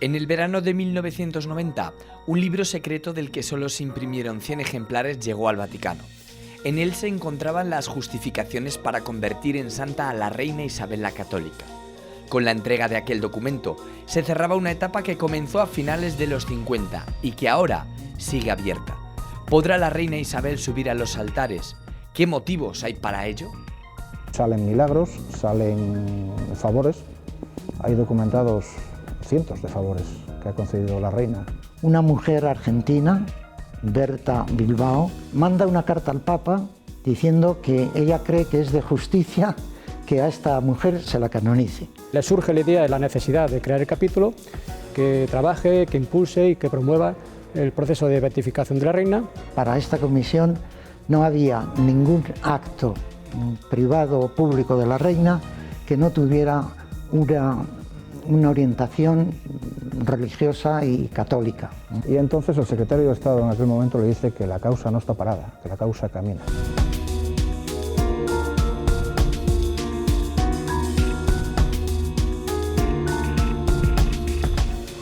En el verano de 1990, un libro secreto del que solo se imprimieron 100 ejemplares llegó al Vaticano. En él se encontraban las justificaciones para convertir en santa a la reina Isabel la Católica. Con la entrega de aquel documento, se cerraba una etapa que comenzó a finales de los 50 y que ahora sigue abierta. ¿Podrá la reina Isabel subir a los altares? ¿Qué motivos hay para ello? Salen milagros, salen favores, hay documentados cientos de favores que ha concedido la reina. Una mujer argentina, Berta Bilbao, manda una carta al Papa diciendo que ella cree que es de justicia que a esta mujer se la canonice. Le surge la idea de la necesidad de crear el capítulo que trabaje, que impulse y que promueva el proceso de beatificación de la reina. Para esta comisión no había ningún acto privado o público de la reina que no tuviera una orientación religiosa y católica. Y entonces el secretario de Estado en aquel momento le dice que la causa no está parada, que la causa camina.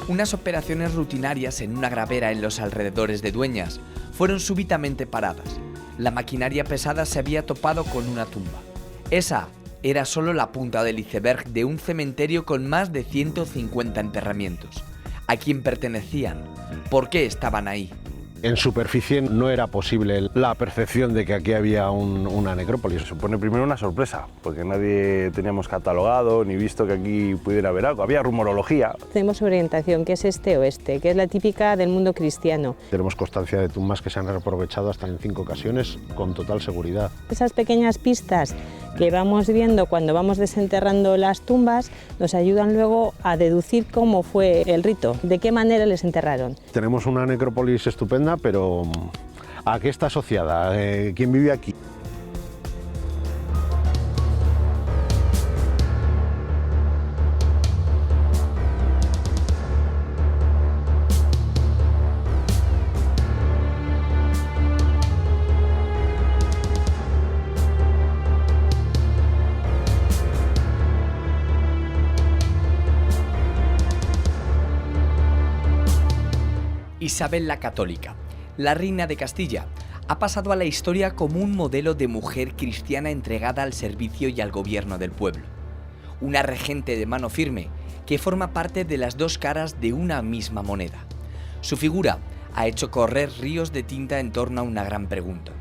Unas operaciones rutinarias en una gravera en los alrededores de Dueñas fueron súbitamente paradas. La maquinaria pesada se había topado con una tumba. Esa era solo la punta del iceberg de un cementerio con más de 150 enterramientos. ¿A quién pertenecían? ¿Por qué estaban ahí? En superficie no era posible la percepción de que aquí había una necrópolis. Supone primero una sorpresa, porque nadie teníamos catalogado ni visto que aquí pudiera haber algo. Había rumorología. Tenemos orientación, que es este-oeste, que es la típica del mundo cristiano. Tenemos constancia de tumbas que se han aprovechado hasta en 5 ocasiones con total seguridad. Esas pequeñas pistas que vamos viendo cuando vamos desenterrando las tumbas nos ayudan luego a deducir cómo fue el rito, de qué manera les enterraron. Tenemos una necrópolis estupenda, pero ¿a qué está asociada? ¿Quién vive aquí? Isabel la Católica, la reina de Castilla, ha pasado a la historia como un modelo de mujer cristiana entregada al servicio y al gobierno del pueblo. Una regente de mano firme que forma parte de las dos caras de una misma moneda. Su figura ha hecho correr ríos de tinta en torno a una gran pregunta.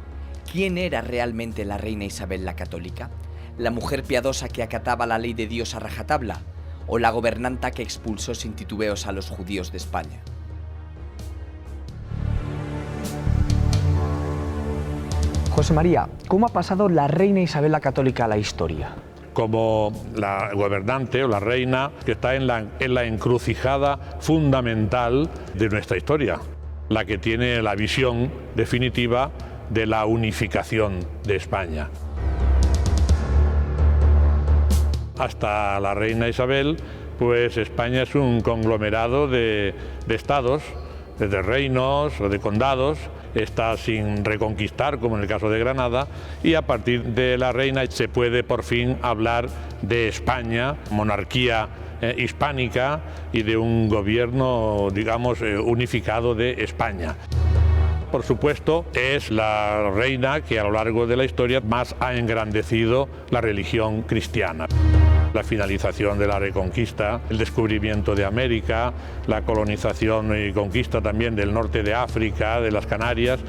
¿Quién era realmente la reina Isabel la Católica? ¿La mujer piadosa que acataba la ley de Dios a rajatabla? ¿O la gobernanta que expulsó sin titubeos a los judíos de España? José María, ¿cómo ha pasado la reina Isabel la Católica a la historia? Como la gobernante o la reina que está en la encrucijada fundamental de nuestra historia, la que tiene la visión definitiva de la unificación de España. Hasta la reina Isabel, pues España es un conglomerado de estados, de reinos o de condados. Está sin reconquistar, como en el caso de Granada, y a partir de la reina se puede por fin hablar de España, monarquía hispánica y de un gobierno, digamos, unificado de España. Por supuesto, es la reina que a lo largo de la historia más ha engrandecido la religión cristiana. La finalización de la Reconquista, el descubrimiento de América, la colonización y conquista también del norte de África, de las Canarias.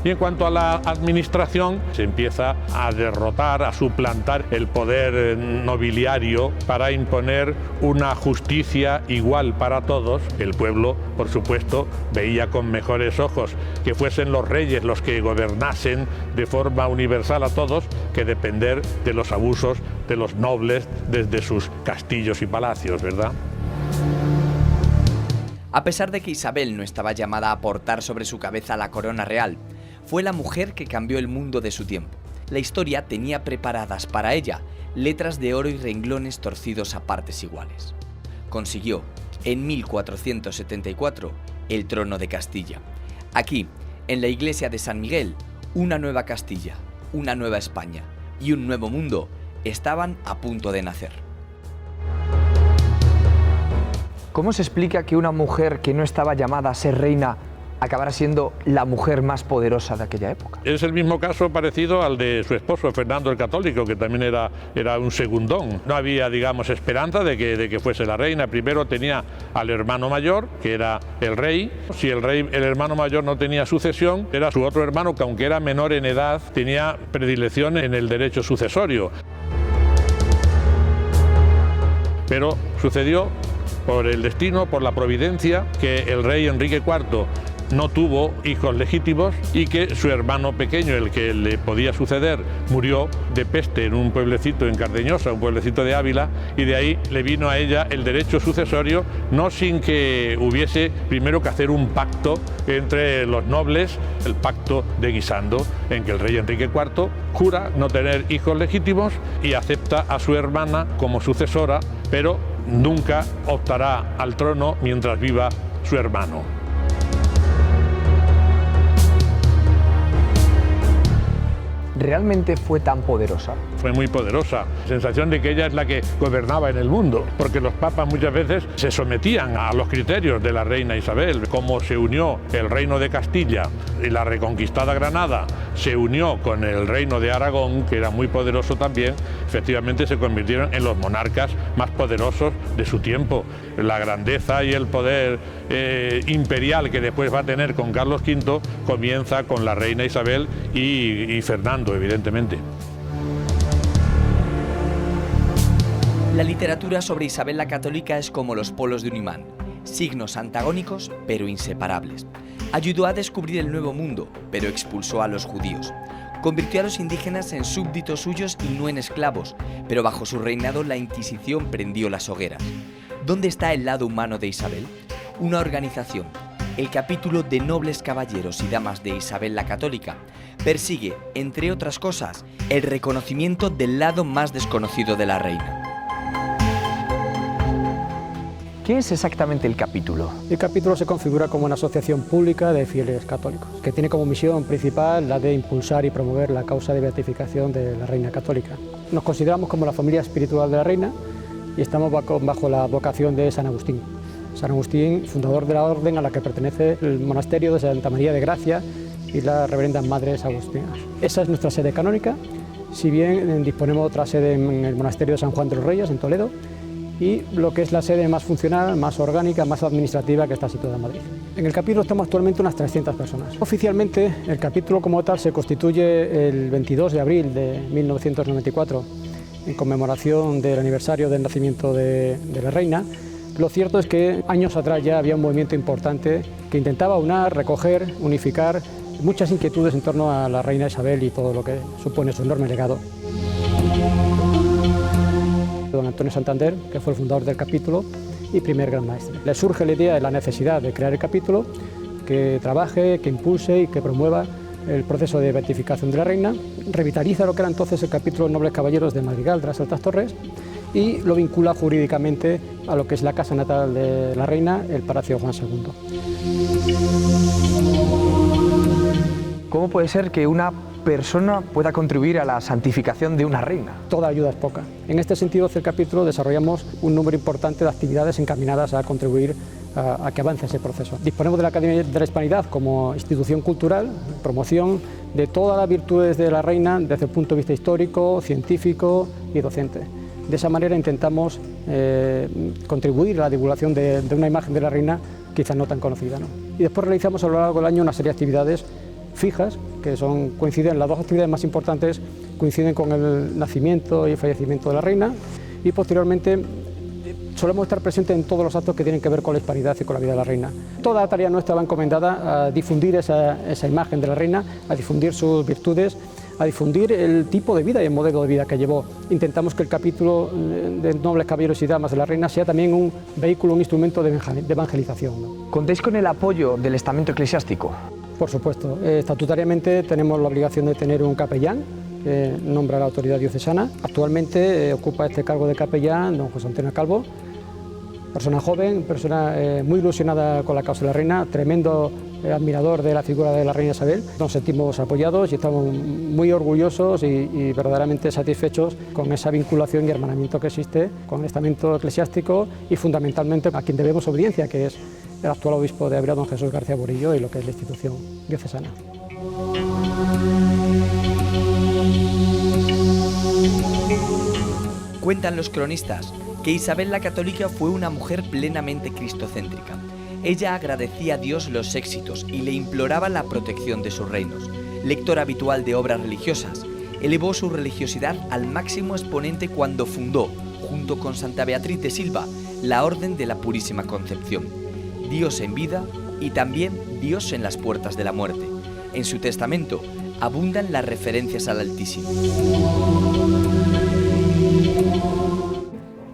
Y en cuanto a la administración, se empieza a derrotar, a suplantar el poder nobiliario para imponer una justicia igual para todos. El pueblo, por supuesto, veía con mejores ojos que fuesen los reyes los que gobernasen de forma universal a todos, que depender de los abusos de los nobles desde sus castillos y palacios, ¿verdad? A pesar de que Isabel no estaba llamada a portar sobre su cabeza la corona real, fue la mujer que cambió el mundo de su tiempo. La historia tenía preparadas para ella letras de oro y renglones torcidos a partes iguales. Consiguió, en 1474, el trono de Castilla. Aquí, en la iglesia de San Miguel, una nueva Castilla, una nueva España y un nuevo mundo estaban a punto de nacer. ¿Cómo se explica que una mujer que no estaba llamada a ser reina acabara siendo la mujer más poderosa de aquella época? Es el mismo caso parecido al de su esposo, Fernando el Católico, que también era un segundón. No había, digamos, esperanza de que fuese la reina. Primero tenía al hermano mayor, que era el rey. Si el hermano mayor no tenía sucesión, era su otro hermano, que aunque era menor en edad, tenía predilección en el derecho sucesorio. Pero sucedió por el destino, por la providencia, que el rey Enrique IV no tuvo hijos legítimos y que su hermano pequeño, el que le podía suceder, murió de peste en un pueblecito en Cardeñosa, un pueblecito de Ávila, y de ahí le vino a ella el derecho sucesorio, no sin que hubiese primero que hacer un pacto entre los nobles, el pacto de Guisando, en que el rey Enrique IV jura no tener hijos legítimos y acepta a su hermana como sucesora, pero nunca optará al trono mientras viva su hermano. ¿Realmente fue tan poderosa? Fue muy poderosa. Sensación de que ella es la que gobernaba en el mundo, porque los papas muchas veces se sometían a los criterios de la reina Isabel. Como se unió el reino de Castilla y la reconquistada Granada se unió con el reino de Aragón, que era muy poderoso también, efectivamente se convirtieron en los monarcas más poderosos de su tiempo. La grandeza y el poder imperial que después va a tener con Carlos V comienza con la reina Isabel y Fernando, evidentemente. La literatura sobre Isabel la Católica es como los polos de un imán, signos antagónicos pero inseparables. Ayudó a descubrir el Nuevo Mundo, pero expulsó a los judíos. Convirtió a los indígenas en súbditos suyos y no en esclavos, pero bajo su reinado la Inquisición prendió las hogueras. ¿Dónde está el lado humano de Isabel? Una organización, el capítulo de Nobles Caballeros y Damas de Isabel la Católica, persigue, entre otras cosas, el reconocimiento del lado más desconocido de la reina. ¿Qué es exactamente el capítulo? El capítulo se configura como una asociación pública de fieles católicos, que tiene como misión principal la de impulsar y promover la causa de beatificación de la Reina Católica. Nos consideramos como la familia espiritual de la Reina y estamos bajo la vocación de San Agustín. San Agustín, fundador de la orden a la que pertenece el monasterio de Santa María de Gracia y las reverendas madres agustinas. Esa es nuestra sede canónica, si bien disponemos de otra sede en el monasterio de San Juan de los Reyes, en Toledo, y lo que es la sede más funcional, más orgánica, más administrativa, que está situada en Madrid. En el capítulo estamos actualmente unas 300 personas. Oficialmente, el capítulo como tal se constituye el 22 de abril de 1994, en conmemoración del aniversario del nacimiento de la reina. Lo cierto es que años atrás ya había un movimiento importante que intentaba recoger, unificar muchas inquietudes en torno a la reina Isabel y todo lo que supone su enorme legado. Don Antonio Santander, que fue el fundador del capítulo y primer gran maestre. Le surge la idea de la necesidad de crear el capítulo que trabaje, que impulse y que promueva el proceso de beatificación de la reina, revitaliza lo que era entonces el capítulo de Nobles Caballeros de Madrigal de las Altas Torres y lo vincula jurídicamente a lo que es la casa natal de la reina, el Palacio Juan II. ¿Cómo puede ser que una persona pueda contribuir a la santificación de una reina? Toda ayuda es poca. En este sentido, hacia el capítulo desarrollamos un número importante de actividades encaminadas a contribuir a que avance ese proceso. Disponemos de la Academia de la Hispanidad como institución cultural, promoción de todas las virtudes de la reina desde el punto de vista histórico, científico y docente. De esa manera intentamos contribuir a la divulgación de una imagen de la reina quizás no tan conocida, ¿no? Y después realizamos a lo largo del año una serie de actividades fijas, que coinciden, las dos actividades más importantes coinciden con el nacimiento y el fallecimiento de la reina, y posteriormente solemos estar presentes en todos los actos que tienen que ver con la hispanidad y con la vida de la reina. Toda la tarea nuestra va encomendada a difundir esa imagen de la reina, a difundir sus virtudes, a difundir el tipo de vida y el modelo de vida que llevó. Intentamos que el capítulo de Nobles Caballeros y Damas de la Reina sea también un vehículo, un instrumento de evangelización, ¿no? ¿Contáis con el apoyo del estamento eclesiástico? Por supuesto. Estatutariamente tenemos la obligación de tener un capellán que nombra la autoridad diocesana. Actualmente ocupa este cargo de capellán don José Antonio Calvo, Persona joven, persona muy ilusionada con la causa de la reina, tremendo admirador de la figura de la reina Isabel. Nos sentimos apoyados y estamos muy orgullosos y verdaderamente satisfechos con esa vinculación y hermanamiento que existe con el estamento eclesiástico y fundamentalmente a quien debemos obediencia, que es el actual obispo de Ávila, don Jesús García Murillo, y lo que es la institución diocesana. Cuentan los cronistas que Isabel la Católica fue una mujer plenamente cristocéntrica. Ella agradecía a Dios los éxitos y le imploraba la protección de sus reinos. Lectora habitual de obras religiosas, elevó su religiosidad al máximo exponente cuando fundó, junto con Santa Beatriz de Silva, la Orden de la Purísima Concepción. Dios en vida y también Dios en las puertas de la muerte. En su testamento abundan las referencias al Altísimo.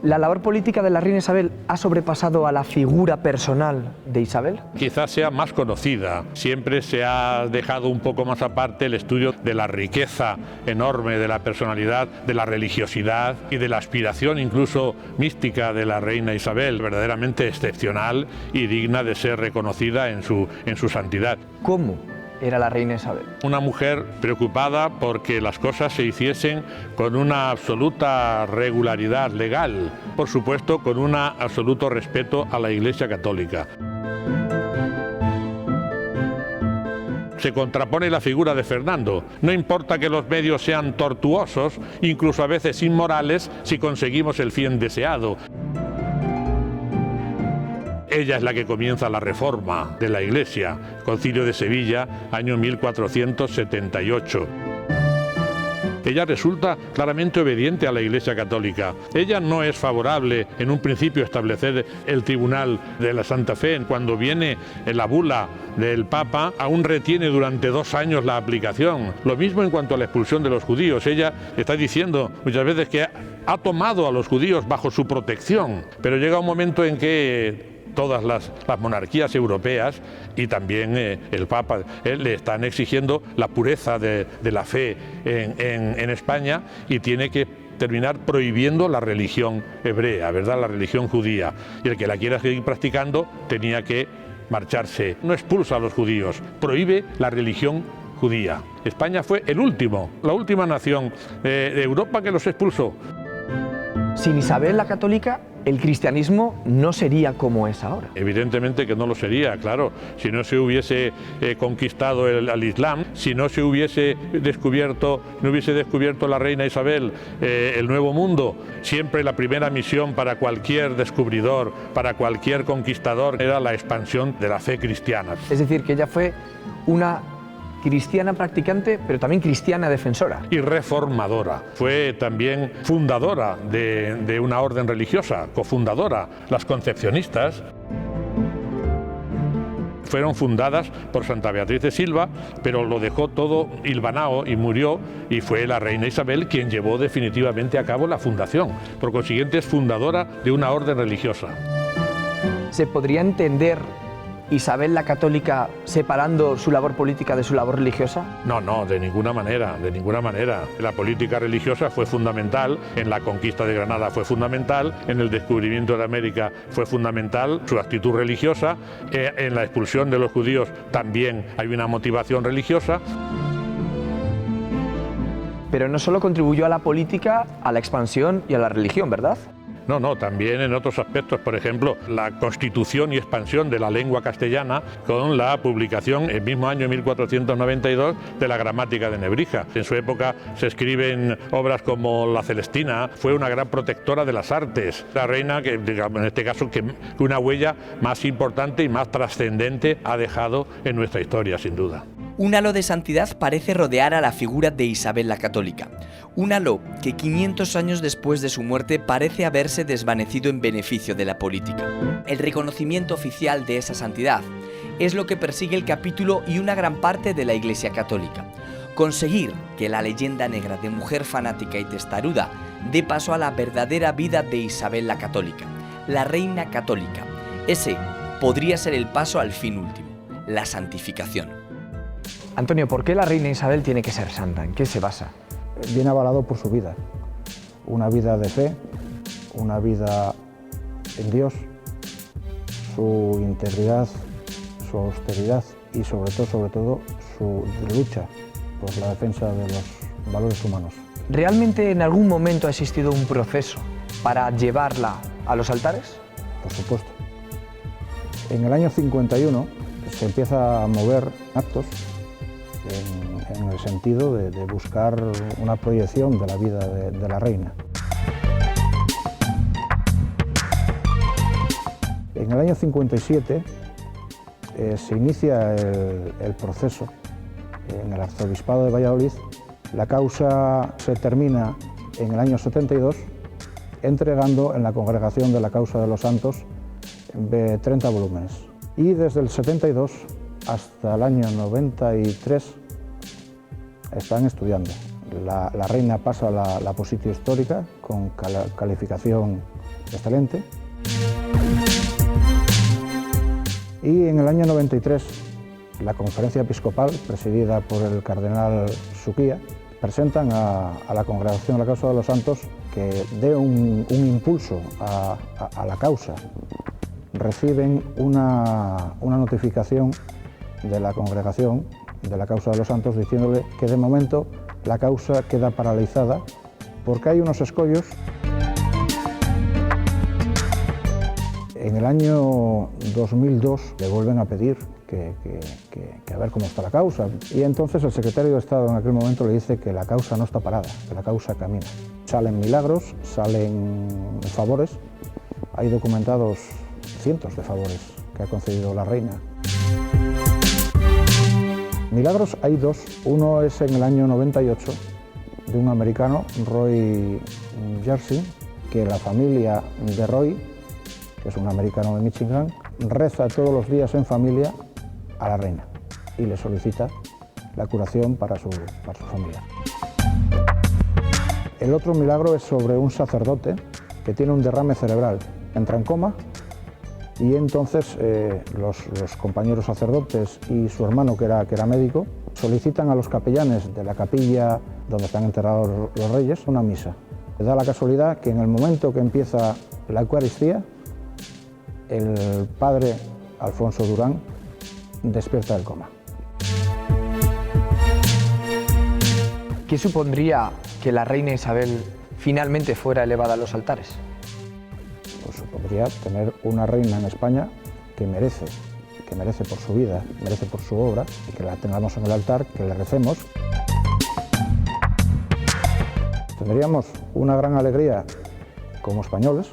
¿La labor política de la reina Isabel ha sobrepasado a la figura personal de Isabel? Quizás sea más conocida. Siempre se ha dejado un poco más aparte el estudio de la riqueza enorme de la personalidad, de la religiosidad y de la aspiración incluso mística de la reina Isabel, verdaderamente excepcional y digna de ser reconocida en su santidad. ¿Cómo era la reina Isabel? Una mujer preocupada porque las cosas se hiciesen con una absoluta regularidad legal, por supuesto con un absoluto respeto a la Iglesia Católica. Se contrapone la figura de Fernando. No importa que los medios sean tortuosos, incluso a veces inmorales, si conseguimos el fin deseado. Ella es la que comienza la reforma de la Iglesia, Concilio de Sevilla, año 1478. Ella resulta claramente obediente a la Iglesia Católica. Ella no es favorable en un principio a establecer el Tribunal de la Santa Fe. Cuando viene la bula del Papa, aún retiene durante 2 años la aplicación. Lo mismo en cuanto a la expulsión de los judíos. Ella está diciendo muchas veces que ha tomado a los judíos bajo su protección, pero llega un momento en que todas las monarquías europeas y también el Papa le están exigiendo la pureza de la fe en España y tiene que terminar prohibiendo la religión hebrea, ¿verdad? La religión judía. Y el que la quiera seguir practicando tenía que marcharse. No expulsa a los judíos, prohíbe la religión judía. España fue la última nación de Europa que los expulsó. Sin Isabel la Católica, el cristianismo no sería como es ahora. Evidentemente que no lo sería, claro. Si no se hubiese conquistado al Islam, si no se hubiese descubierto la reina Isabel el Nuevo Mundo, siempre la primera misión para cualquier descubridor, para cualquier conquistador, era la expansión de la fe cristiana. Es decir, que ella fue una cristiana practicante, pero también cristiana defensora. Y reformadora. Fue también fundadora de una orden religiosa, cofundadora. Las concepcionistas fueron fundadas por Santa Beatriz de Silva, pero lo dejó todo hilvanado y murió, y fue la reina Isabel quien llevó definitivamente a cabo la fundación. Por consiguiente, es fundadora de una orden religiosa. ¿Se podría entender Isabel la Católica separando su labor política de su labor religiosa? No, de ninguna manera, de ninguna manera. La política religiosa fue fundamental, en la conquista de Granada fue fundamental, en el descubrimiento de América fue fundamental, su actitud religiosa, en la expulsión de los judíos también hay una motivación religiosa. Pero no solo contribuyó a la política, a la expansión y a la religión, ¿verdad? No, también en otros aspectos, por ejemplo, la constitución y expansión de la lengua castellana con la publicación, el mismo año 1492, de la gramática de Nebrija. En su época se escriben obras como La Celestina, fue una gran protectora de las artes. La reina, que digamos, en este caso, que una huella más importante y más trascendente ha dejado en nuestra historia, sin duda. Un halo de santidad parece rodear a la figura de Isabel la Católica. Un halo que 500 años después de su muerte parece haberse desvanecido en beneficio de la política. El reconocimiento oficial de esa santidad es lo que persigue el capítulo y una gran parte de la Iglesia Católica. Conseguir que la leyenda negra de mujer fanática y testaruda dé paso a la verdadera vida de Isabel la Católica, la reina católica. Ese podría ser el paso al fin último, la santificación. Antonio, ¿por qué la reina Isabel tiene que ser santa? ¿En qué se basa? Viene avalado por su vida. Una vida de fe, una vida en Dios, su integridad, su austeridad y sobre todo su lucha por la defensa de los valores humanos. ¿Realmente en algún momento ha existido un proceso para llevarla a los altares? Por supuesto. En el año 51 se empieza a mover actos en el sentido de buscar una proyección de la vida de la reina. En el año 57 se inicia el proceso en el Arzobispado de Valladolid. La causa se termina en el año 72 entregando en la Congregación de la Causa de los Santos 30 volúmenes. Y desde el 72 hasta el año 93 están estudiando. La reina pasa la positio histórica con calificación excelente. Y en el año 93 la Conferencia Episcopal, presidida por el cardenal Suquía, presentan a la Congregación de la Causa de los Santos que dé un impulso a la causa. Reciben una notificación de la Congregación de la Causa de los Santos diciéndole que de momento la causa queda paralizada porque hay unos escollos. En el año 2002 le vuelven a pedir que a ver cómo está la causa, y entonces el secretario de Estado en aquel momento le dice que la causa no está parada, que la causa camina. Salen milagros, salen favores, hay documentados cientos de favores que ha concedido la reina. Milagros hay dos, uno es en el año 98 de un americano, Roy Jersey, que la familia de Roy, que es un americano de Michigan, reza todos los días en familia a la reina y le solicita la curación para su familia. El otro milagro es sobre un sacerdote que tiene un derrame cerebral, entra en coma y entonces los compañeros sacerdotes y su hermano, que era médico, solicitan a los capellanes de la capilla donde están enterrados los reyes una misa. Da la casualidad que en el momento que empieza la Eucaristía, el padre Alfonso Durán despierta del coma. ¿Qué supondría que la reina Isabel finalmente fuera elevada a los altares? Pues supondría tener una reina en España que merece por su vida, merece por su obra, y que la tengamos en el altar, que le recemos. Tendríamos una gran alegría como españoles,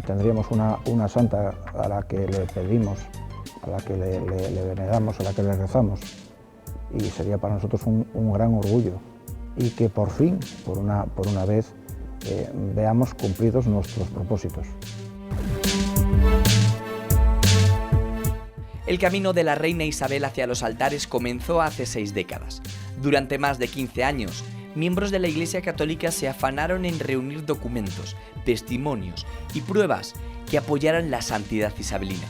tendríamos una santa a la que le pedimos, a la que le veneramos, a la que le rezamos, y sería para nosotros un gran orgullo, y que por fin, por una vez, veamos cumplidos nuestros propósitos. El camino de la reina Isabel hacia los altares comenzó hace 6 décadas. Durante más de 15 años, miembros de la Iglesia Católica se afanaron en reunir documentos, testimonios y pruebas que apoyaran la santidad isabelina.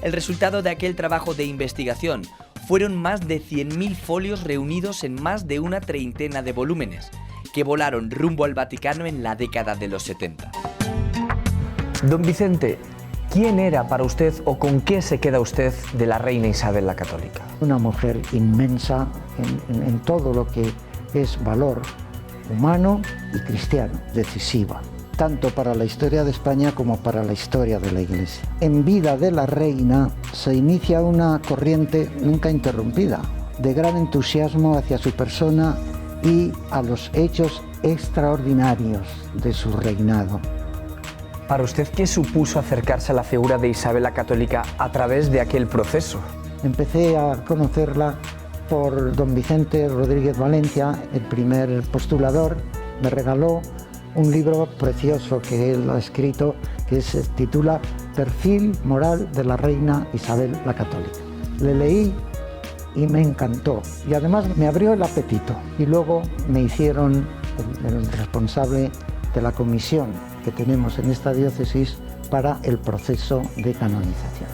El resultado de aquel trabajo de investigación fueron más de 100.000 folios reunidos en más de una treintena de volúmenes, que volaron rumbo al Vaticano en la década de los 70. Don Vicente, ¿quién era para usted o con qué se queda usted de la reina Isabel la Católica? Una mujer inmensa en todo lo que es valor humano y cristiano, decisiva, tanto para la historia de España como para la historia de la Iglesia. En vida de la reina se inicia una corriente nunca interrumpida, de gran entusiasmo hacia su persona y a los hechos extraordinarios de su reinado. Para usted, ¿qué supuso acercarse a la figura de Isabel la Católica a través de aquel proceso? Empecé a conocerla por don Vicente Rodríguez Valencia, el primer postulador. Me regaló un libro precioso que él ha escrito, que se titula Perfil moral de la reina Isabel la Católica. Le leí y me encantó, y además me abrió el apetito, y luego me hicieron el responsable de la comisión que tenemos en esta diócesis para el proceso de canonización.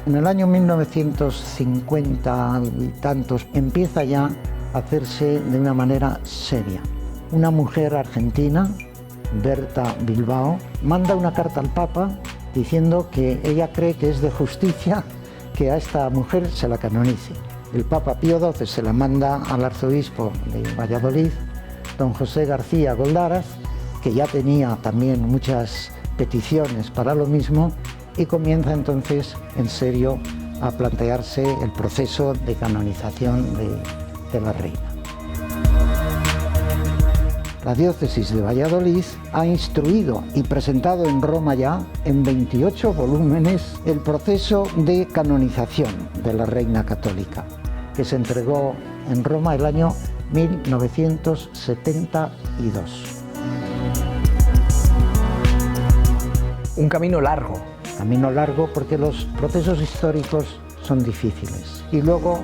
En el año 1950 y tantos empieza ya a hacerse de una manera seria. Una mujer argentina Berta Bilbao, manda una carta al Papa diciendo que ella cree que es de justicia que a esta mujer se la canonice. El Papa Pío XII se la manda al arzobispo de Valladolid, don José García Goldaraz, que ya tenía también muchas peticiones para lo mismo, y comienza entonces en serio a plantearse el proceso de canonización de la reina. La diócesis de Valladolid ha instruido y presentado en Roma ya, en 28 volúmenes, el proceso de canonización de la reina católica, que se entregó en Roma el año 1972. Un camino largo. Camino largo porque los procesos históricos son difíciles. Y luego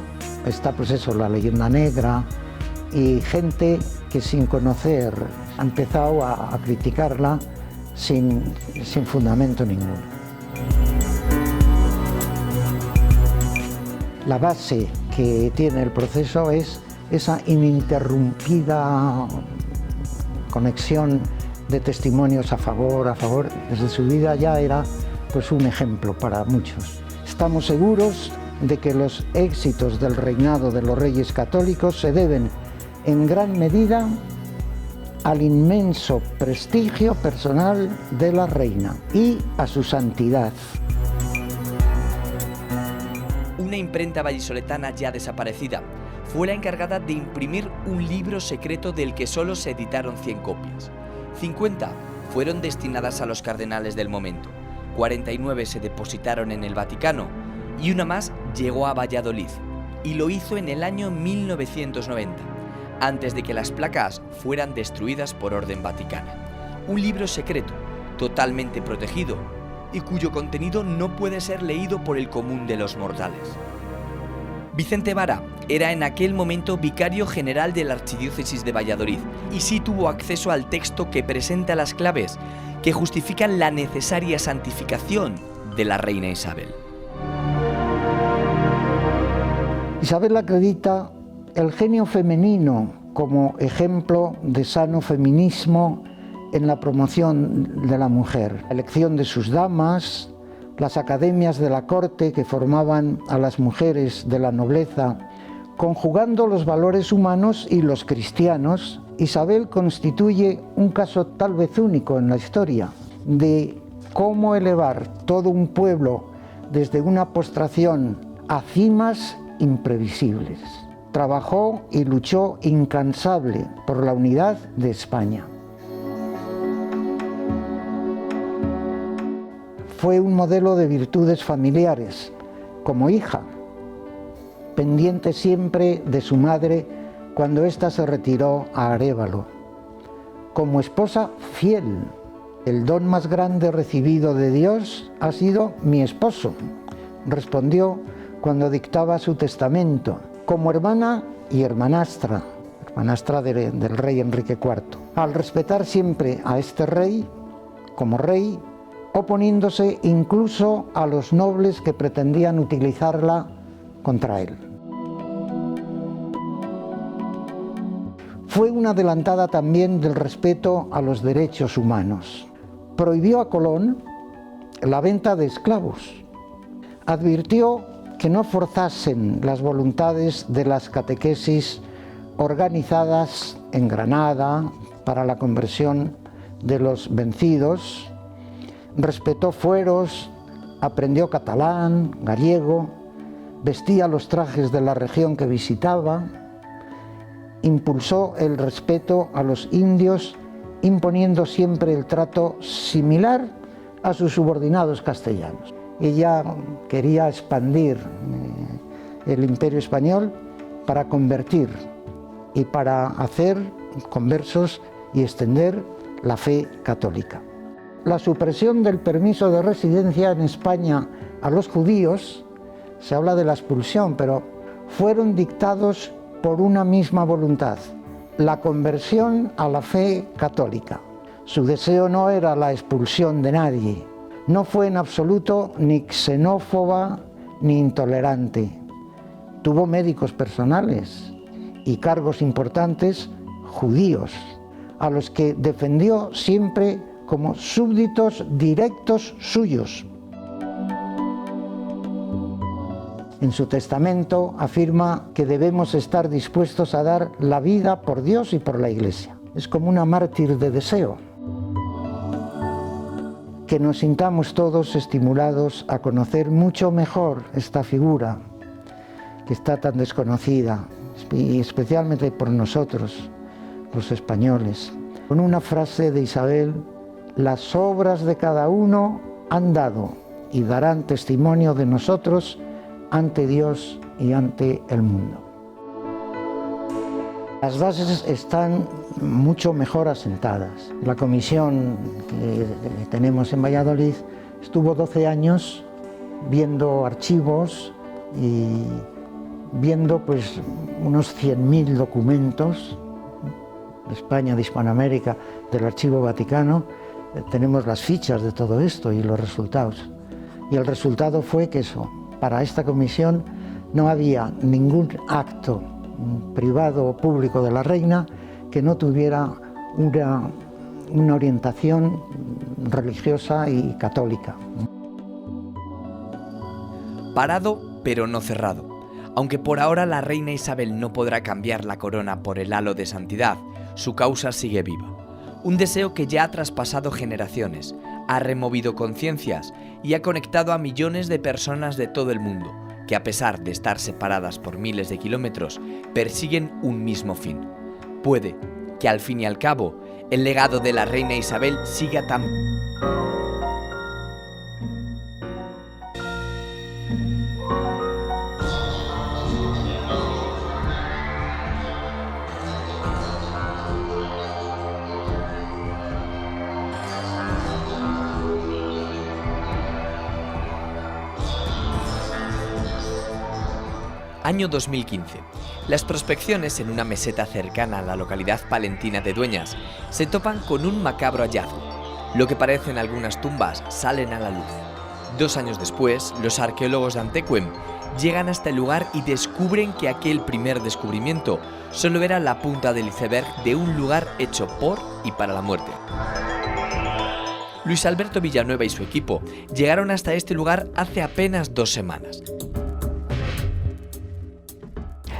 está pues eso, la leyenda negra y gente que sin conocer ha empezado a criticarla sin fundamento ninguno. La base que tiene el proceso es esa ininterrumpida conexión de testimonios a favor. Desde su vida ya era pues un ejemplo para muchos. Estamos seguros de que los éxitos del reinado de los reyes católicos se deben en gran medida al inmenso prestigio personal de la reina y a su santidad. Una imprenta vallisoletana ya desaparecida fue la encargada de imprimir un libro secreto del que solo se editaron 100 copias. 50 fueron destinadas a los cardenales del momento, 49 se depositaron en el Vaticano y una más llegó a Valladolid, y lo hizo en el año 1990, antes de que las placas fueran destruidas por orden vaticana. Un libro secreto, totalmente protegido, y cuyo contenido no puede ser leído por el común de los mortales. Vicente Vara era en aquel momento vicario general de la Archidiócesis de Valladolid y sí tuvo acceso al texto que presenta las claves que justifican la necesaria santificación de la reina Isabel. Isabel acredita el genio femenino como ejemplo de sano feminismo en la promoción de la mujer. La elección de sus damas, las academias de la corte que formaban a las mujeres de la nobleza, conjugando los valores humanos y los cristianos, Isabel constituye un caso tal vez único en la historia de cómo elevar todo un pueblo desde una postración a cimas imprevisibles. Trabajó y luchó incansable por la unidad de España. Fue un modelo de virtudes familiares, como hija, pendiente siempre de su madre cuando ésta se retiró a Arévalo. Como esposa fiel, el don más grande recibido de Dios ha sido mi esposo, respondió cuando dictaba su testamento. Como hermana y hermanastra del rey Enrique IV, al respetar siempre a este rey como rey, oponiéndose incluso a los nobles que pretendían utilizarla contra él. Fue una adelantada también del respeto a los derechos humanos. Prohibió a Colón la venta de esclavos. Advirtió que no forzasen las voluntades de las catequesis organizadas en Granada para la conversión de los vencidos. Respetó fueros, aprendió catalán, gallego, vestía los trajes de la región que visitaba, impulsó el respeto a los indios, imponiendo siempre el trato similar a sus subordinados castellanos. Ella quería expandir el imperio español para convertir y para hacer conversos y extender la fe católica. La supresión del permiso de residencia en España a los judíos, se habla de la expulsión, pero fueron dictados por una misma voluntad, la conversión a la fe católica. Su deseo no era la expulsión de nadie, no fue en absoluto ni xenófoba ni intolerante. Tuvo médicos personales y cargos importantes judíos, a los que defendió siempre como súbditos directos suyos. En su testamento afirma que debemos estar dispuestos a dar la vida por Dios y por la Iglesia. Es como una mártir de deseo. Que nos sintamos todos estimulados a conocer mucho mejor esta figura que está tan desconocida, y especialmente por nosotros, los españoles. Con una frase de Isabel: las obras de cada uno han dado y darán testimonio de nosotros ante Dios y ante el mundo. Las bases están mucho mejor asentadas. La comisión que tenemos en Valladolid estuvo 12 años viendo archivos y viendo pues unos 100.000 documentos de España, de Hispanoamérica, del Archivo Vaticano. Tenemos las fichas de todo esto y los resultados. Y el resultado fue que eso, para esta comisión no había ningún acto privado o público de la reina que no tuviera una orientación religiosa y católica. Parado, pero no cerrado. Aunque por ahora la reina Isabel no podrá cambiar la corona por el halo de santidad, su causa sigue viva. Un deseo que ya ha traspasado generaciones, ha removido conciencias y ha conectado a millones de personas de todo el mundo, que a pesar de estar separadas por miles de kilómetros, persiguen un mismo fin. Puede que al fin y al cabo, el legado de la reina Isabel siga tan... Año 2015. Las prospecciones en una meseta cercana a la localidad palentina de Dueñas se topan con un macabro hallazgo. Lo que parecen algunas tumbas salen a la luz. 2 años después, los arqueólogos de Antequem llegan hasta el lugar y descubren que aquel primer descubrimiento solo era la punta del iceberg de un lugar hecho por y para la muerte. Luis Alberto Villanueva y su equipo llegaron hasta este lugar hace apenas 2 semanas.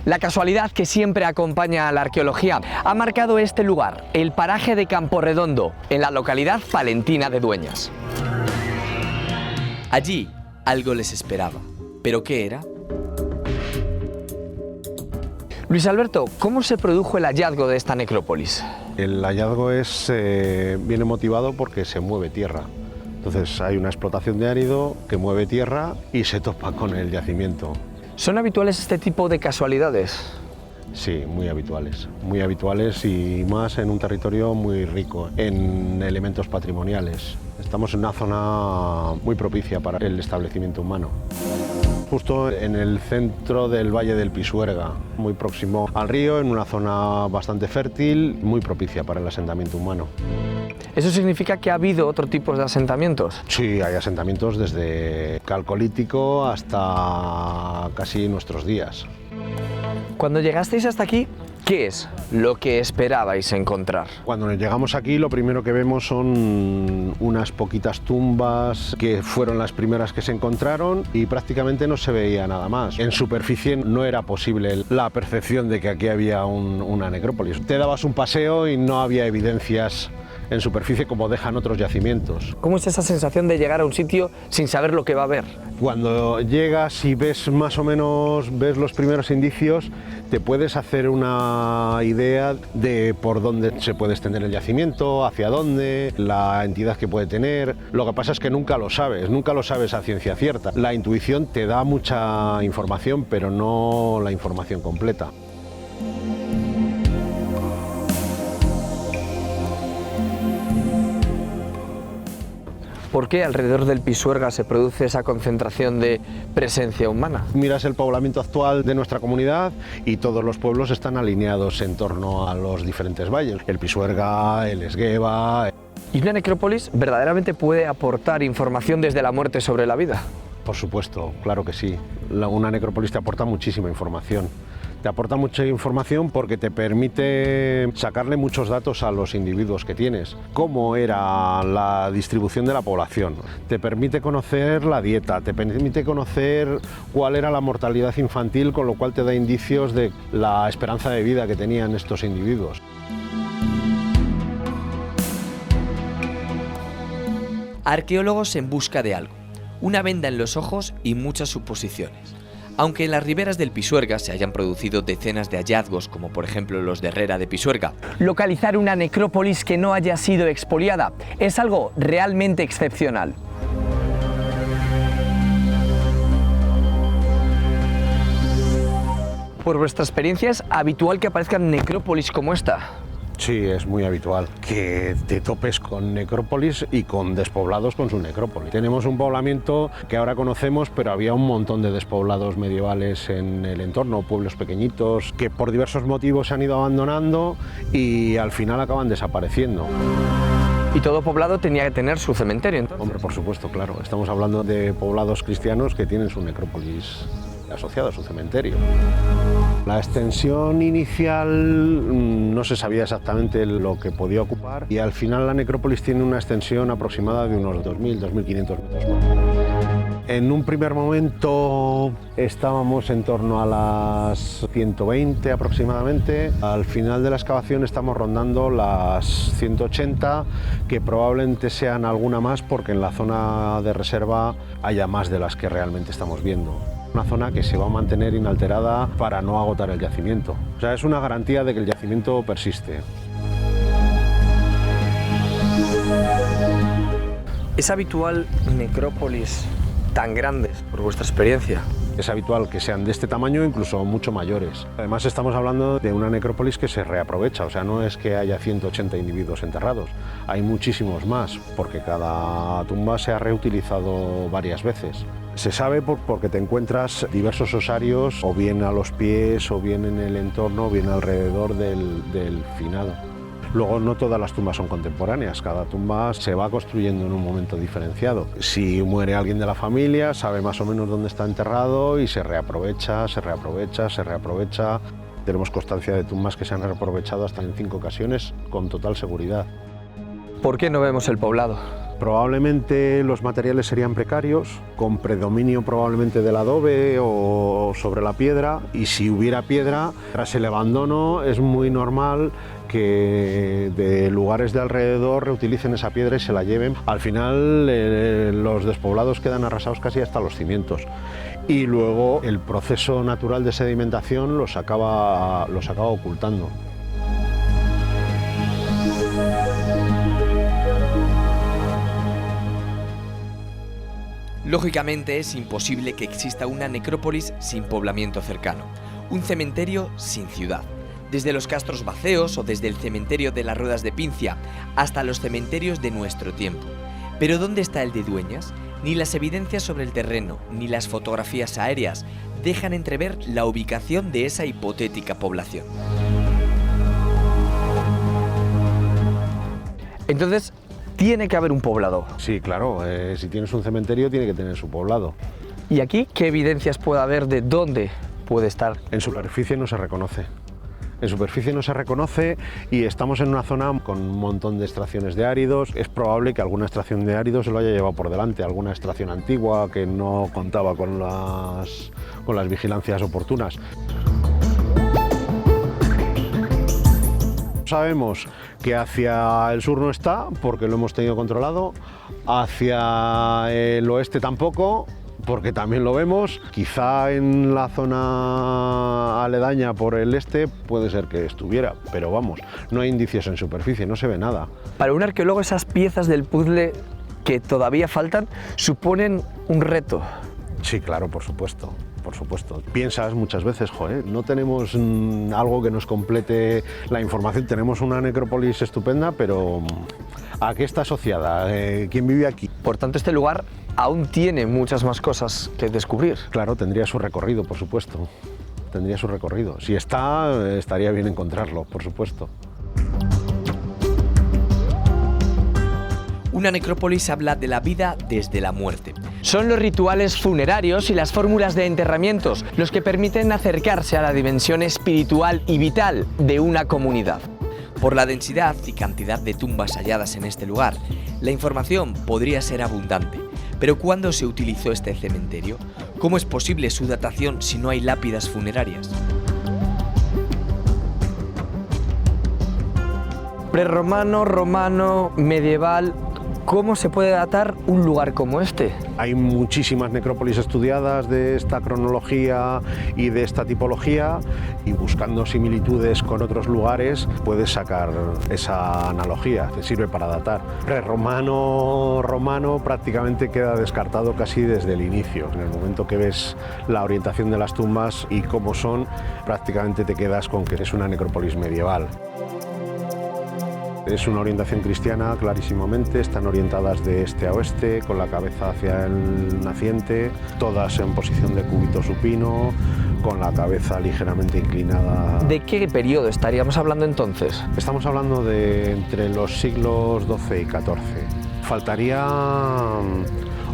La casualidad que siempre acompaña a la arqueología ha marcado este lugar, el paraje de Camporredondo, en la localidad palentina de Dueñas. Allí algo les esperaba, ¿pero qué era? Luis Alberto, ¿cómo se produjo el hallazgo de esta necrópolis? El hallazgo viene motivado porque se mueve tierra. Entonces hay una explotación de árido que mueve tierra y se topa con el yacimiento. ¿Son habituales este tipo de casualidades? Sí, muy habituales y más en un territorio muy rico en elementos patrimoniales. Estamos en una zona muy propicia para el establecimiento humano. Justo en el centro del Valle del Pisuerga, muy próximo al río, en una zona bastante fértil, muy propicia para el asentamiento humano. ¿Eso significa que ha habido otro tipo de asentamientos? Sí, hay asentamientos desde Calcolítico hasta casi nuestros días. Cuando llegasteis hasta aquí, ¿qué es lo que esperabais encontrar? Cuando llegamos aquí, lo primero que vemos son unas poquitas tumbas que fueron las primeras que se encontraron y prácticamente no se veía nada más. En superficie no era posible la percepción de que aquí había una necrópolis. Te dabas un paseo y no había evidencias en superficie como dejan otros yacimientos. ¿Cómo es esa sensación de llegar a un sitio sin saber lo que va a haber? Cuando llegas y ves más o menos, ves los primeros indicios, te puedes hacer una idea de por dónde se puede extender el yacimiento, hacia dónde, la entidad que puede tener. Lo que pasa es que nunca lo sabes a ciencia cierta. La intuición te da mucha información, pero no la información completa. ¿Por qué alrededor del Pisuerga se produce esa concentración de presencia humana? Miras el poblamiento actual de nuestra comunidad y todos los pueblos están alineados en torno a los diferentes valles. El Pisuerga, el Esgueva. ¿Y una necrópolis verdaderamente puede aportar información desde la muerte sobre la vida? Por supuesto, claro que sí. Una necrópolis te aporta muchísima información. Te aporta mucha información porque te permite sacarle muchos datos a los individuos que tienes. Cómo era la distribución de la población. Te permite conocer la dieta, te permite conocer cuál era la mortalidad infantil, con lo cual te da indicios de la esperanza de vida que tenían estos individuos. Arqueólogos en busca de algo, una venda en los ojos y muchas suposiciones. Aunque en las riberas del Pisuerga se hayan producido decenas de hallazgos, como por ejemplo los de Herrera de Pisuerga, Localizar una necrópolis que no haya sido expoliada es algo realmente excepcional. Por vuestra experiencia, ¿es habitual que aparezcan necrópolis como esta? Sí, es muy habitual que te topes con necrópolis y con despoblados con su necrópolis. Tenemos un poblamiento que ahora conocemos, pero había un montón de despoblados medievales en el entorno, pueblos pequeñitos, que por diversos motivos se han ido abandonando y al final acaban desapareciendo. Y todo poblado tenía que tener su cementerio, entonces. Hombre, por supuesto, claro. Estamos hablando de poblados cristianos que tienen su necrópolis asociada a su cementerio. La extensión inicial no se sabía exactamente lo que podía ocupar y al final la necrópolis tiene una extensión aproximada de unos 2.000, 2.500 metros. En un primer momento estábamos en torno a las 120 aproximadamente. Al final de la excavación estamos rondando las 180, que probablemente sean alguna más porque en la zona de reserva haya más de las que realmente estamos viendo. Una zona que se va a mantener inalterada para no agotar el yacimiento. O sea, es una garantía de que el yacimiento persiste. ¿Es habitual necrópolis tan grandes, por vuestra experiencia? Es habitual que sean de este tamaño, incluso mucho mayores. Además, estamos hablando de una necrópolis que se reaprovecha, o sea, no es que haya 180 individuos enterrados, hay muchísimos más, porque cada tumba se ha reutilizado varias veces. Se sabe porque te encuentras diversos osarios, o bien a los pies, o bien en el entorno, o bien alrededor del finado. Luego, no todas las tumbas son contemporáneas, cada tumba se va construyendo en un momento diferenciado. Si muere alguien de la familia, sabe más o menos dónde está enterrado y se reaprovecha, se reaprovecha, se reaprovecha. Tenemos constancia de tumbas que se han reaprovechado hasta en 5 ocasiones con total seguridad. ¿Por qué no vemos el poblado? Probablemente los materiales serían precarios, con predominio probablemente del adobe o sobre la piedra, y si hubiera piedra, tras el abandono es muy normal que de lugares de alrededor reutilicen esa piedra y se la lleven. Al final los despoblados quedan arrasados casi hasta los cimientos y luego el proceso natural de sedimentación los acaba ocultando. Lógicamente es imposible que exista una necrópolis sin poblamiento cercano, un cementerio sin ciudad. Desde los castros Baceos o desde el cementerio de las Ruedas de Pincia hasta los cementerios de nuestro tiempo. Pero ¿dónde está el de Dueñas? Ni las evidencias sobre el terreno, ni las fotografías aéreas dejan entrever la ubicación de esa hipotética población. Entonces, tiene que haber un poblado. Sí, claro, si tienes un cementerio tiene que tener su poblado. ¿Y aquí qué evidencias puede haber de dónde puede estar? En superficie no se reconoce. En superficie no se reconoce y estamos en una zona con un montón de extracciones de áridos. Es probable que alguna extracción de áridos se lo haya llevado por delante, alguna extracción antigua que no contaba con las vigilancias oportunas. Sabemos que hacia el sur no está, porque lo hemos tenido controlado, hacia el oeste tampoco, porque también lo vemos. Quizá en la zona aledaña por el este puede ser que estuviera, pero vamos, no hay indicios en superficie, no se ve nada. Para un arqueólogo, esas piezas del puzzle que todavía faltan suponen un reto. Sí, claro, por supuesto. Por supuesto. Piensas muchas veces, joder, no tenemos algo que nos complete la información. Tenemos una necrópolis estupenda, pero ¿a qué está asociada? ¿Quién vive aquí? Por tanto, este lugar aún tiene muchas más cosas que descubrir. Claro, tendría su recorrido, por supuesto. Tendría su recorrido. Si está, estaría bien encontrarlo, por supuesto. Una necrópolis habla de la vida desde la muerte. Son los rituales funerarios y las fórmulas de enterramientos los que permiten acercarse a la dimensión espiritual y vital de una comunidad. Por la densidad y cantidad de tumbas halladas en este lugar, la información podría ser abundante. Pero ¿cuándo se utilizó este cementerio? ¿Cómo es posible su datación si no hay lápidas funerarias? Prerromano, romano, medieval... ¿Cómo se puede datar un lugar como este? Hay muchísimas necrópolis estudiadas de esta cronología y de esta tipología, y buscando similitudes con otros lugares puedes sacar esa analogía, te sirve para datar. Prerromano, romano prácticamente queda descartado casi desde el inicio. En el momento que ves la orientación de las tumbas y cómo son, prácticamente te quedas con que es una necrópolis medieval. Es una orientación cristiana clarísimamente, están orientadas de este a oeste, con la cabeza hacia el naciente, todas en posición de cúbito supino, con la cabeza ligeramente inclinada. ¿De qué periodo estaríamos hablando entonces? Estamos hablando de entre los siglos XII y XIV. Faltaría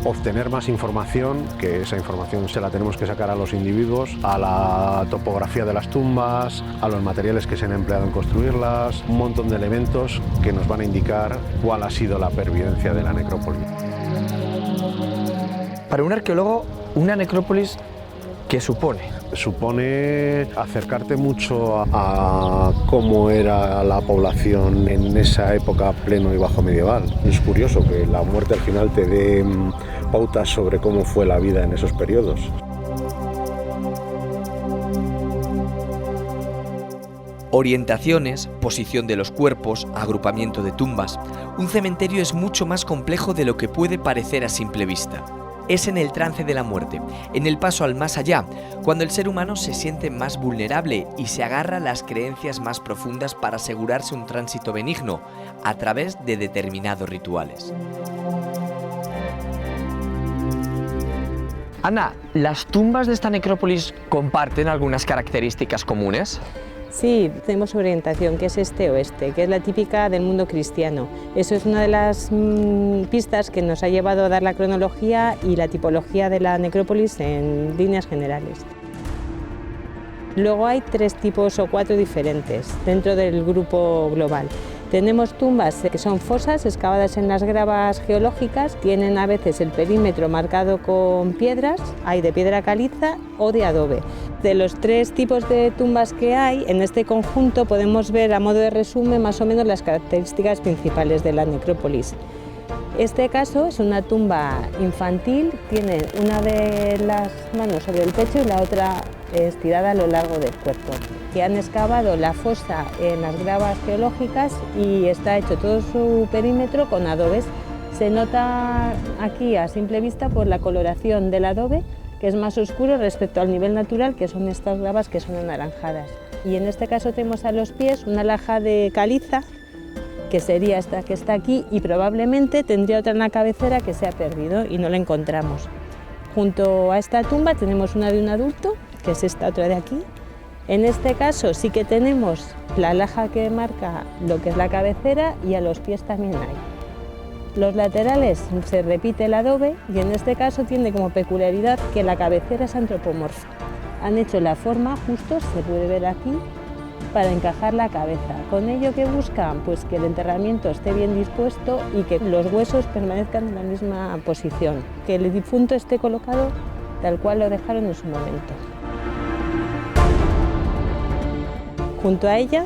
obtener más información, que esa información se la tenemos que sacar a los individuos, a la topografía de las tumbas, a los materiales que se han empleado en construirlas, un montón de elementos que nos van a indicar cuál ha sido la pervivencia de la necrópolis. Para un arqueólogo, una necrópolis, ¿qué supone? Supone acercarte mucho a cómo era la población en esa época pleno y bajo medieval. Es curioso que la muerte al final te dé pautas sobre cómo fue la vida en esos periodos. Orientaciones, posición de los cuerpos, agrupamiento de tumbas. Un cementerio es mucho más complejo de lo que puede parecer a simple vista. Es en el trance de la muerte, en el paso al más allá, cuando el ser humano se siente más vulnerable y se agarra a las creencias más profundas para asegurarse un tránsito benigno a través de determinados rituales. Ana, ¿las tumbas de esta necrópolis comparten algunas características comunes? Sí, tenemos orientación, que es este-oeste, que es la típica del mundo cristiano. Eso es una de las pistas que nos ha llevado a dar la cronología y la tipología de la necrópolis en líneas generales. Luego hay 3 tipos o 4 diferentes dentro del grupo global. Tenemos tumbas que son fosas excavadas en las gravas geológicas, tienen a veces el perímetro marcado con piedras, hay de piedra caliza o de adobe. De los 3 tipos de tumbas que hay, en este conjunto podemos ver a modo de resumen más o menos las características principales de la necrópolis. Este caso es una tumba infantil, tiene una de las manos sobre el pecho y la otra estirada a lo largo del cuerpo. Que han excavado la fosa en las gravas geológicas y está hecho todo su perímetro con adobes. Se nota aquí a simple vista por la coloración del adobe, que es más oscuro respecto al nivel natural, que son estas gravas que son anaranjadas. Y en este caso tenemos a los pies una laja de caliza, que sería esta que está aquí, y probablemente tendría otra en la cabecera que se ha perdido y no la encontramos. Junto a esta tumba tenemos una de un adulto, que es esta otra de aquí. En este caso sí que tenemos la laja que marca lo que es la cabecera y a los pies también hay. Los laterales se repite el adobe y en este caso tiene como peculiaridad que la cabecera es antropomorfa. Han hecho la forma, justo se puede ver aquí, para encajar la cabeza. Con ello, ¿qué buscan? Pues que el enterramiento esté bien dispuesto y que los huesos permanezcan en la misma posición, que el difunto esté colocado tal cual lo dejaron en su momento. Junto a ella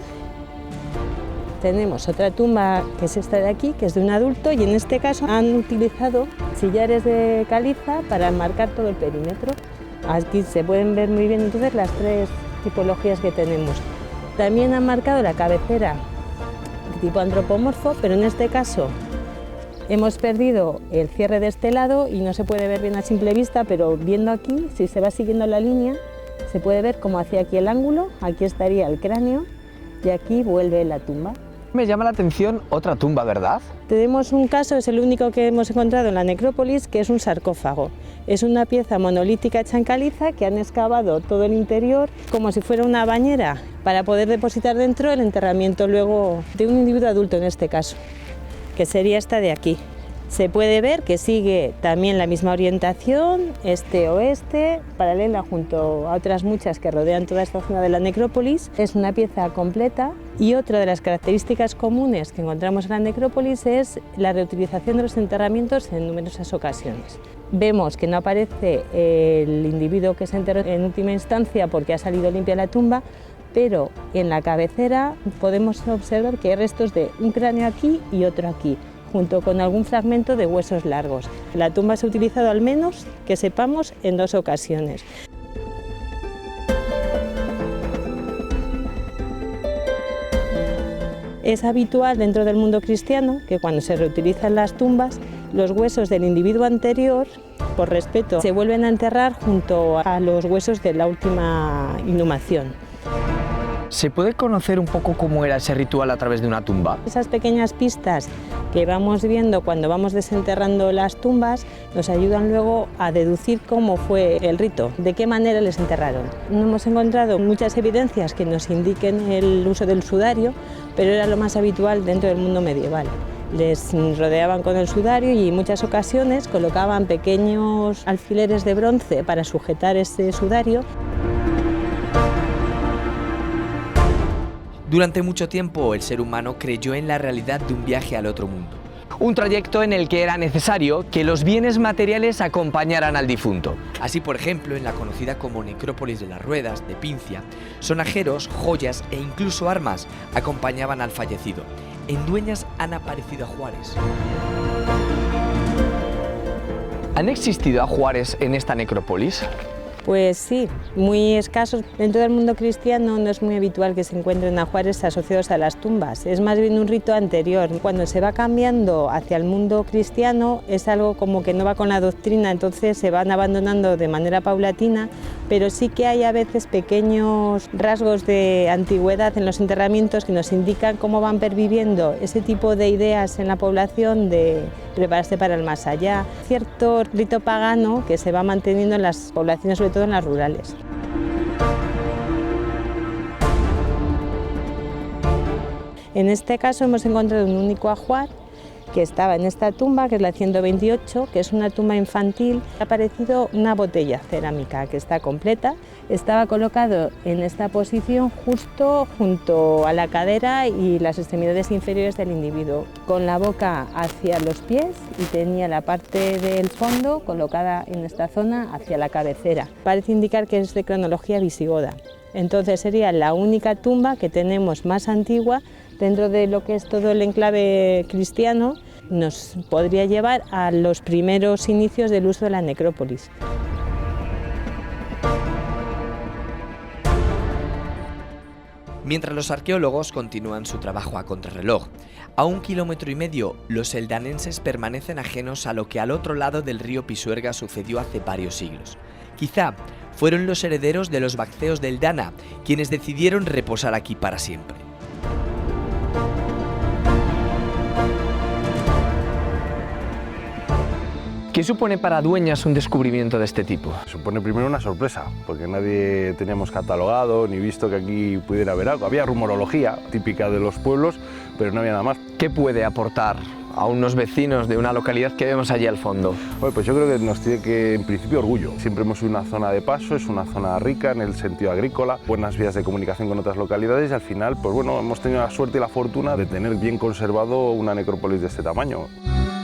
tenemos otra tumba, que es esta de aquí, que es de un adulto, y en este caso han utilizado sillares de caliza para enmarcar todo el perímetro. Aquí se pueden ver muy bien entonces las 3 tipologías que tenemos. También han marcado la cabecera de tipo antropomorfo, pero en este caso hemos perdido el cierre de este lado y no se puede ver bien a simple vista, pero viendo aquí, si se va siguiendo la línea, se puede ver cómo hacia aquí el ángulo, aquí estaría el cráneo y aquí vuelve la tumba. Me llama la atención otra tumba, ¿verdad? Tenemos un caso, es el único que hemos encontrado en la necrópolis, que es un sarcófago. Es una pieza monolítica hecha en caliza que han excavado todo el interior como si fuera una bañera para poder depositar dentro el enterramiento luego de un individuo adulto en este caso, que sería esta de aquí. Se puede ver que sigue también la misma orientación, este-oeste, paralela junto a otras muchas que rodean toda esta zona de la necrópolis. Es una pieza completa y otra de las características comunes que encontramos en la necrópolis es la reutilización de los enterramientos en numerosas ocasiones. Vemos que no aparece el individuo que se enterró en última instancia porque ha salido limpia la tumba, pero en la cabecera podemos observar que hay restos de un cráneo aquí y otro aquí, junto con algún fragmento de huesos largos. La tumba se ha utilizado al menos, que sepamos, en 2 ocasiones. Es habitual dentro del mundo cristiano que cuando se reutilizan las tumbas, los huesos del individuo anterior, por respeto, se vuelven a enterrar junto a los huesos de la última inhumación. ¿Se puede conocer un poco cómo era ese ritual a través de una tumba? Esas pequeñas pistas que vamos viendo cuando vamos desenterrando las tumbas nos ayudan luego a deducir cómo fue el rito, de qué manera les enterraron. No hemos encontrado muchas evidencias que nos indiquen el uso del sudario, pero era lo más habitual dentro del mundo medieval. Les rodeaban con el sudario y en muchas ocasiones colocaban pequeños alfileres de bronce para sujetar ese sudario. Durante mucho tiempo el ser humano creyó en la realidad de un viaje al otro mundo. Un trayecto en el que era necesario que los bienes materiales acompañaran al difunto. Así, por ejemplo, en la conocida como Necrópolis de las Ruedas, de Pincia, sonajeros, joyas e incluso armas acompañaban al fallecido. En Dueñas han aparecido ajuares. ¿Han existido ajuares en esta necrópolis? Pues sí, muy escasos. Dentro del mundo cristiano no es muy habitual que se encuentren ajuares asociados a las tumbas. Es más bien un rito anterior. Cuando se va cambiando hacia el mundo cristiano es algo como que no va con la doctrina, entonces se van abandonando de manera paulatina, pero sí que hay a veces pequeños rasgos de antigüedad en los enterramientos que nos indican cómo van perviviendo ese tipo de ideas en la población de prepararse para el más allá. Cierto rito pagano que se va manteniendo en las poblaciones, sobre todo en las rurales. En este caso hemos encontrado un único ajuar que estaba en esta tumba, que es la 128, que es una tumba infantil. Ha aparecido una botella cerámica que está completa. Estaba colocado en esta posición justo junto a la cadera y las extremidades inferiores del individuo, con la boca hacia los pies y tenía la parte del fondo colocada en esta zona hacia la cabecera. Parece indicar que es de cronología visigoda. Entonces sería la única tumba que tenemos más antigua dentro de lo que es todo el enclave cristiano. Nos podría llevar a los primeros inicios del uso de la necrópolis. Mientras los arqueólogos continúan su trabajo a contrarreloj, a 1,5 kilómetros, los eldanenses permanecen ajenos a lo que al otro lado del río Pisuerga sucedió hace varios siglos. Quizá fueron los herederos de los Bacceos de Eldana quienes decidieron reposar aquí para siempre. ¿Qué supone para Dueñas un descubrimiento de este tipo? Supone primero una sorpresa, porque nadie teníamos catalogado ni visto que aquí pudiera haber algo. Había rumorología típica de los pueblos, pero no había nada más. ¿Qué puede aportar a unos vecinos de una localidad que vemos allí al fondo? Bueno, pues yo creo que nos tiene que, en principio, orgullo. Siempre hemos sido una zona de paso, es una zona rica en el sentido agrícola, buenas vías de comunicación con otras localidades y al final, pues bueno, hemos tenido la suerte y la fortuna de tener bien conservado una necrópolis de este tamaño.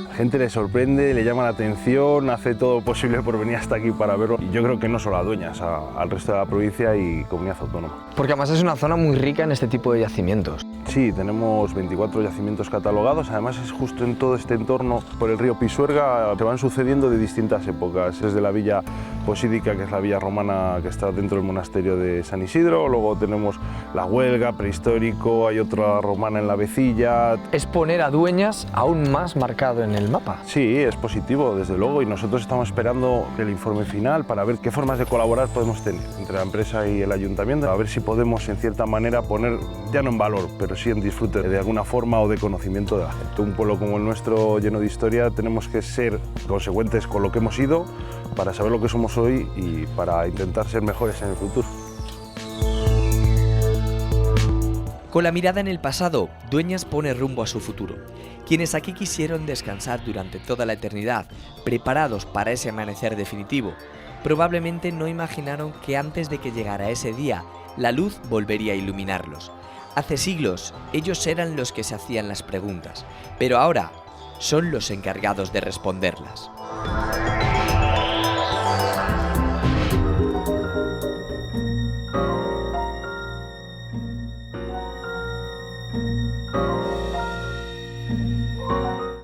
La gente le sorprende, le llama la atención, hace todo lo posible por venir hasta aquí para verlo. Y yo creo que no solo a Dueñas, al resto de la provincia y comunidad autónoma. Porque además es una zona muy rica en este tipo de yacimientos. Sí, tenemos 24 yacimientos catalogados, además es justo en todo este entorno por el río Pisuerga, se van sucediendo de distintas épocas, desde la villa posídica, que es la villa romana que está dentro del monasterio de San Isidro, luego tenemos la Huelga, prehistórico, hay otra romana en la Vecilla. Es poner a Dueñas aún más marcado en el mapa. Sí, es positivo, desde luego, y nosotros estamos esperando el informe final para ver qué formas de colaborar podemos tener entre la empresa y el ayuntamiento, a ver si podemos en cierta manera poner, ya no en valor, pero sí en disfrute de alguna forma o de conocimiento de la gente. Un pueblo como el nuestro, lleno de historia, tenemos que ser consecuentes con lo que hemos sido para saber lo que somos hoy y para intentar ser mejores en el futuro. Con la mirada en el pasado, Dueñas pone rumbo a su futuro. Quienes aquí quisieron descansar durante toda la eternidad, preparados para ese amanecer definitivo, probablemente no imaginaron que antes de que llegara ese día, la luz volvería a iluminarlos. Hace siglos, ellos eran los que se hacían las preguntas, pero ahora son los encargados de responderlas.